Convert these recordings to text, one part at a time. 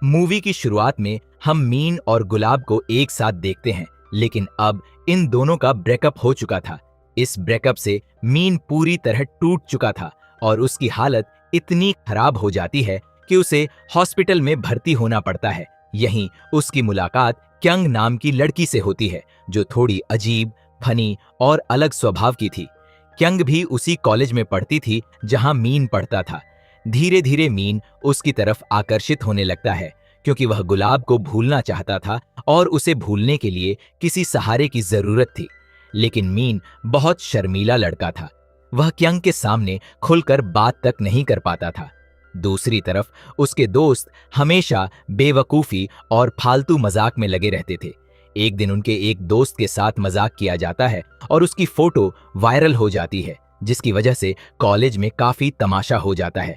Movie की शुरुआत में हम मीन और गुलाब को एक साथ देखते हैं, लेकिन अब इन दोनों का ब्रेकअप हो चुका था। इस ब्रेकअप से मीन पूरी तरह टूट चुका था और उसकी हालत इतनी खराब हो जाती है कि उसे हॉस्पिटल में भर्ती होना पड़ता है। यहीं उसकी मुलाकात क्यंग नाम की लड़की से होती है, जो थोड़ी अजीब, फनी और अलग स्वभाव की थी। क्यंग भी उसी कॉलेज में पढ़ती थी जहां मीन पढ़ता था। धीरे धीरे मीन उसकी तरफ आकर्षित होने लगता है, क्योंकि वह गुलाब को भूलना चाहता था और उसे भूलने के लिए किसी सहारे की जरूरत थी। लेकिन मीन बहुत शर्मीला लड़का था। वह क्यंग के सामने खुलकर बात तक नहीं कर पाता था। दूसरी तरफ उसके दोस्त हमेशा बेवकूफी और फालतू मजाक में लगे रहते थे। एक दिन उनके एक दोस्त के साथ मजाक किया जाता है और उसकी फोटो वायरल हो जाती है, जिसकी वजह से कॉलेज में काफी तमाशा हो जाता है।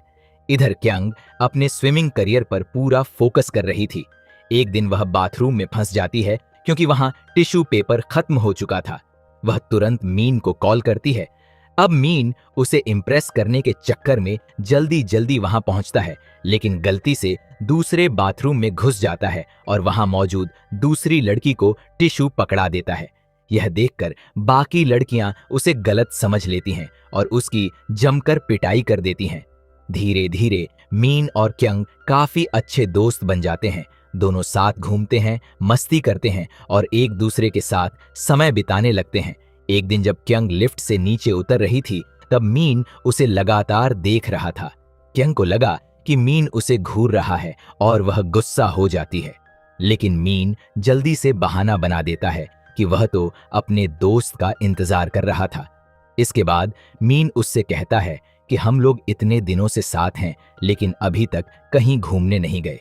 इधर क्यंग अपने स्विमिंग करियर पर पूरा फोकस कर रही थी। एक दिन वह बाथरूम में फंस जाती है, क्योंकि वहां टिश्यू पेपर खत्म हो चुका था। वह तुरंत मीन को कॉल करती है। अब मीन उसे इम्प्रेस करने के चक्कर में जल्दी जल्दी वहां पहुंचता है, लेकिन गलती से दूसरे बाथरूम में घुस जाता है और वहां मौजूद दूसरी लड़की को टिश्यू पकड़ा देता है। यह देखकर बाकी लड़कियां उसे गलत समझ लेती हैं और उसकी जमकर पिटाई कर देती हैं। धीरे धीरे मीन और क्यंग काफी अच्छे दोस्त बन जाते हैं। दोनों साथ घूमते हैं, मस्ती करते हैं और एक दूसरे के साथ समय बिताने लगते हैं। एक दिन जब क्यंग लिफ्ट से नीचे उतर रही थी, तब मीन उसे लगातार देख रहा था। क्यंग को लगा कि मीन उसे घूर रहा है और वह गुस्सा हो जाती है, लेकिन मीन जल्दी से बहाना बना देता है कि वह तो अपने दोस्त का इंतजार कर रहा था। इसके बाद मीन उससे कहता है कि हम लोग इतने दिनों से साथ हैं, लेकिन अभी तक कहीं घूमने नहीं गए।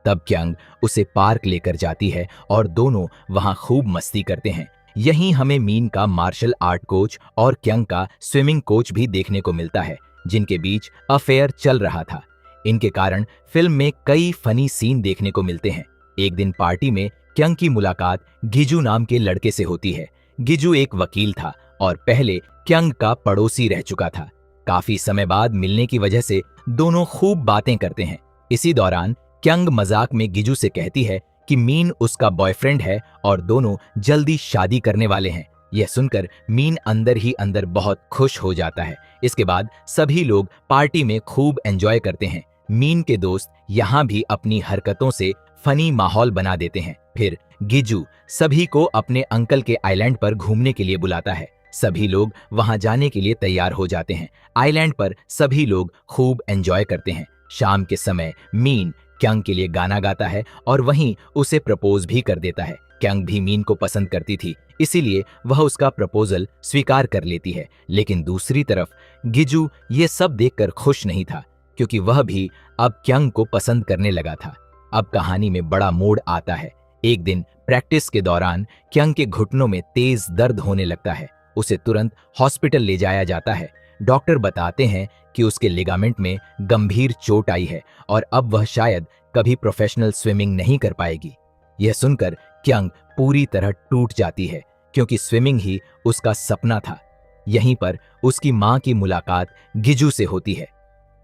तब क्यंग उसे पार्क लेकर जाती है और दोनों वहां खूब मस्ती करते हैं। यहीं हमें मीन का मार्शल आर्ट कोच और क्यंग का स्विमिंग कोच भी देखने को मिलता है, जिनके बीच अफेयर चल रहा था। इनके कारण फिल्म में कई फनी सीन देखने को मिलते हैं। एक दिन पार्टी में क्यंग की मुलाकात गिजू नाम के लड़के से होती है। गिजू एक वकील था और पहले क्यंग का पड़ोसी रह चुका था। काफी समय बाद मिलने की वजह से दोनों खूब बातें करते हैं। इसी दौरान क्यंग मजाक में गिजू से कहती है कि मीन उसका बॉयफ्रेंड है और दोनों जल्दी शादी करने वाले हैं। यह सुनकर मीन अंदर ही अंदर बहुत खुश हो जाता है। इसके बाद सभी लोग पार्टी में खूब एंजॉय करते हैं। मीन के दोस्त यहाँ भी अपनी हरकतों से फनी माहौल बना देते हैं। फिर गिजू सभी को अपने अंकल के आइलैंड पर घूमने के लिए बुलाता है। सभी लोग वहां जाने के लिए तैयार हो जाते हैं। आइलैंड पर सभी लोग खूब एंजॉय करते हैं। शाम के समय मीन क्यंग के लिए गाना गाता है और वहीं उसे प्रपोज भी कर देता है। क्यंग भी मीन को पसंद करती थी, इसीलिए वह उसका प्रपोजल स्वीकार कर लेती है। लेकिन दूसरी तरफ गिजू ये सब देखकर खुश नहीं था, क्योंकि वह भी अब क्यंग को पसंद करने लगा था। अब कहानी में बड़ा मोड़ आता है। एक दिन प्रैक्टिस के दौरान क्यंग के घुटनों में तेज दर्द होने लगता है। उसे तुरंत हॉस्पिटल ले जाया जाता है। डॉक्टर बताते हैं कि उसके लिगामेंट में गंभीर चोट आई है और अब वह शायद कभी प्रोफेशनल स्विमिंग नहीं कर पाएगी। यह सुनकर क्यंग पूरी तरह टूट जाती है, क्योंकि स्विमिंग ही उसका सपना था। यहीं पर उसकी मां की मुलाकात गिजू से होती है।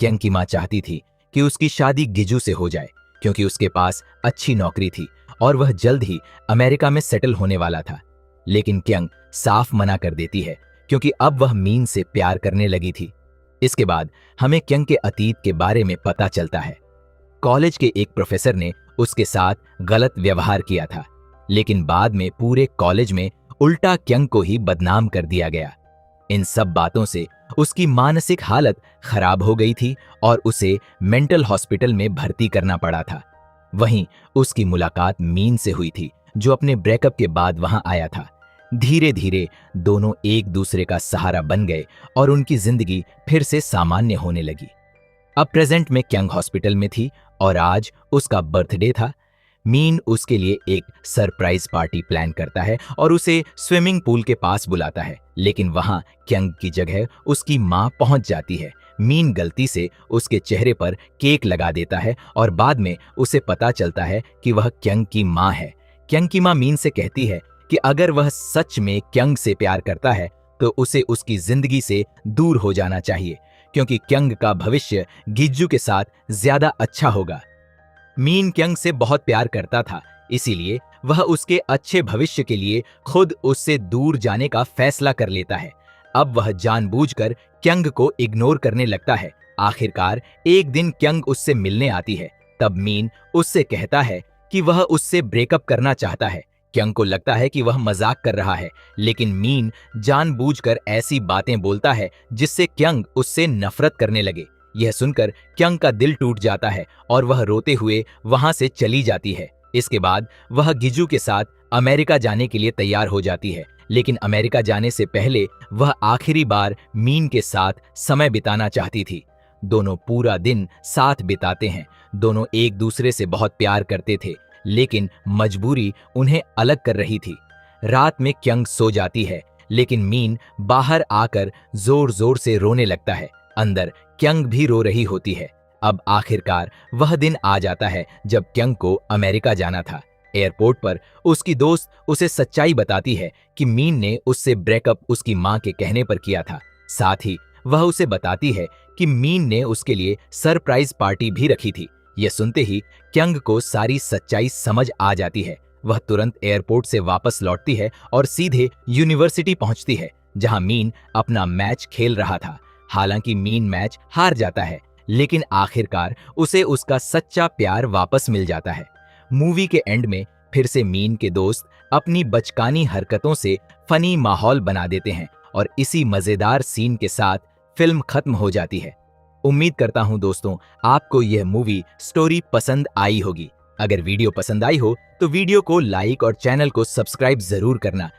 क्यंग की मां चाहती थी कि उसकी शादी गिजू से हो जाए, क्योंकि उसके पास अच्छी नौकरी थी और वह जल्द ही अमेरिका में सेटल होने वाला था। लेकिन क्यंग साफ मना कर देती है, क्योंकि अब वह मीन से प्यार करने लगी थी। इसके बाद हमें क्यंग के अतीत के बारे में पता चलता है। कॉलेज के एक प्रोफेसर ने उसके साथ गलत व्यवहार किया था, लेकिन बाद में पूरे कॉलेज में उल्टा क्यंग को ही बदनाम कर दिया गया। इन सब बातों से उसकी मानसिक हालत खराब हो गई थी और उसे मेंटल हॉस्पिटल में भर्ती करना पड़ा था। वहीं उसकी मुलाकात मीन से हुई थी, जो अपने ब्रेकअप के बाद वहां आया था। धीरे धीरे दोनों एक दूसरे का सहारा बन गए और उनकी जिंदगी फिर से सामान्य होने लगी। अब प्रेजेंट में क्यंग हॉस्पिटल में थी और आज उसका बर्थडे था। मीन उसके लिए एक सरप्राइज पार्टी प्लान करता है और उसे स्विमिंग पूल के पास बुलाता है, लेकिन वहां क्यंग की जगह उसकी मां पहुंच जाती है। मीन गलती से उसके चेहरे पर केक लगा देता है और बाद में उसे पता चलता है कि वह क्यंग की मां है। क्यंग की मां मीन से कहती है कि अगर वह सच में क्यंग से प्यार करता है तो उसे उसकी जिंदगी से दूर हो जाना चाहिए, क्योंकि क्यंग का भविष्य गिज्जू के साथ ज्यादा अच्छा होगा। मीन क्यंग से बहुत प्यार करता था, इसीलिए वह उसके अच्छे भविष्य के लिए खुद उससे दूर जाने का फैसला कर लेता है। अब वह जानबूझकर क्यंग को इग्नोर करने लगता है। आखिरकार एक दिन क्यंग उससे मिलने आती है। तब मीन उससे कहता है कि वह उससे ब्रेकअप करना चाहता है। क्यंग को लगता है कि वह मजाक कर रहा है, लेकिन मीन जानबूझकर ऐसी बातें बोलता है जिससे क्यंग उससे नफरत करने लगे। यह सुनकर क्यंग का दिल टूट जाता है और वह रोते हुए वहां से चली जाती है। इसके बाद वह गिजू के साथ अमेरिका जाने के लिए तैयार हो जाती है, लेकिन अमेरिका जाने से पहले वह आखिरी बार मीन के साथ समय बिताना चाहती थी। दोनों पूरा दिन साथ बिताते हैं। दोनों एक दूसरे से बहुत प्यार करते थे, लेकिन मजबूरी उन्हें अलग कर रही थी। रात में क्यंग सो जाती है, लेकिन मीन बाहर आकर जोर जोर से रोने लगता है। अंदर क्यंग भी रो रही होती है। अब आखिरकार वह दिन आ जाता है जब क्यंग को अमेरिका जाना था। एयरपोर्ट पर उसकी दोस्त उसे सच्चाई बताती है कि मीन ने उससे ब्रेकअप उसकी मां के कहने पर किया था। साथ ही वह उसे बताती है कि मीन ने उसके लिए सरप्राइज पार्टी भी रखी थी। यह सुनते ही क्यंग को सारी सच्चाई समझ आ जाती है। वह तुरंत एयरपोर्ट से वापस लौटती है और सीधे यूनिवर्सिटी पहुंचती है, जहां मीन अपना मैच खेल रहा था। हालांकि मीन मैच हार जाता है, लेकिन आखिरकार उसे उसका सच्चा प्यार वापस मिल जाता है। मूवी के एंड में फिर से मीन के दोस्त अपनी बचकानी हरकतों से फनी माहौल बना देते हैं और इसी मजेदार सीन के साथ फिल्म खत्म हो जाती है। उम्मीद करता हूं दोस्तों आपको यह मूवी स्टोरी पसंद आई होगी। अगर वीडियो पसंद आई हो तो वीडियो को लाइक और चैनल को सब्सक्राइब जरूर करना,